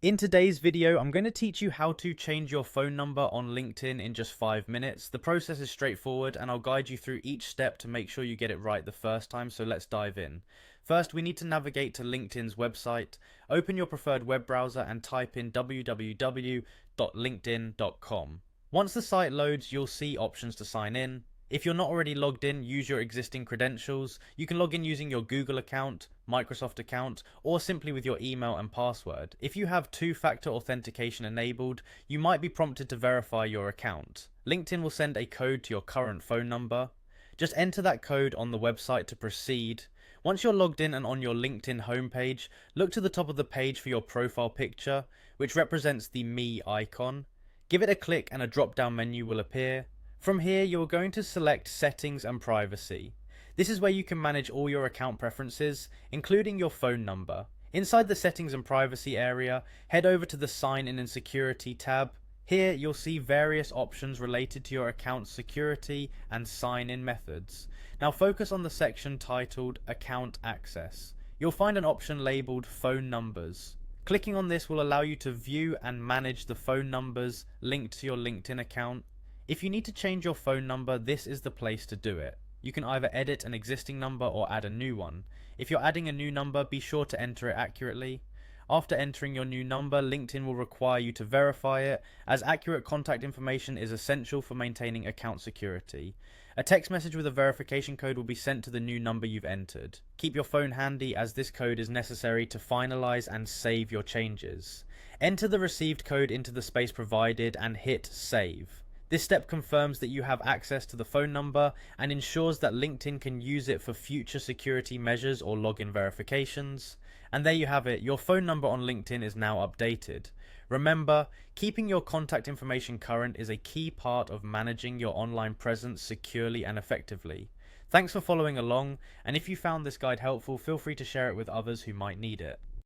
In today's video, I'm going to teach you how to change your phone number on LinkedIn in just 5 minutes. The process is straightforward and I'll guide you through each step to make sure you get it right the first time, so let's dive in. First, we need to navigate to LinkedIn's website. Open your preferred web browser and type in www.linkedin.com. Once the site loads, you'll see options to sign in. If you're not already logged in, use your existing credentials. You can log in using your Google account, Microsoft account, or simply with your email and password. If you have two-factor authentication enabled, you might be prompted to verify your account. LinkedIn will send a code to your current phone number. Just enter that code on the website to proceed. Once you're logged in and on your LinkedIn homepage, look to the top of the page for your profile picture, which represents the Me icon. Give it a click and a drop-down menu will appear. From here, you're going to select Settings and Privacy. This is where you can manage all your account preferences, including your phone number. Inside the Settings and Privacy area, head over to the Sign In and Security tab. Here, you'll see various options related to your account's security and sign-in methods. Now focus on the section titled Account Access. You'll find an option labeled Phone Numbers. Clicking on this will allow you to view and manage the phone numbers linked to your LinkedIn account. If you need to change your phone number, this is the place to do it. You can either edit an existing number or add a new one. If you're adding a new number, be sure to enter it accurately. After entering your new number, LinkedIn will require you to verify it, as accurate contact information is essential for maintaining account security. A text message with a verification code will be sent to the new number you've entered. Keep your phone handy, as this code is necessary to finalize and save your changes. Enter the received code into the space provided and hit save. This step confirms that you have access to the phone number and ensures that LinkedIn can use it for future security measures or login verifications. And there you have it, your phone number on LinkedIn is now updated. Remember, keeping your contact information current is a key part of managing your online presence securely and effectively. Thanks for following along, and if you found this guide helpful, feel free to share it with others who might need it.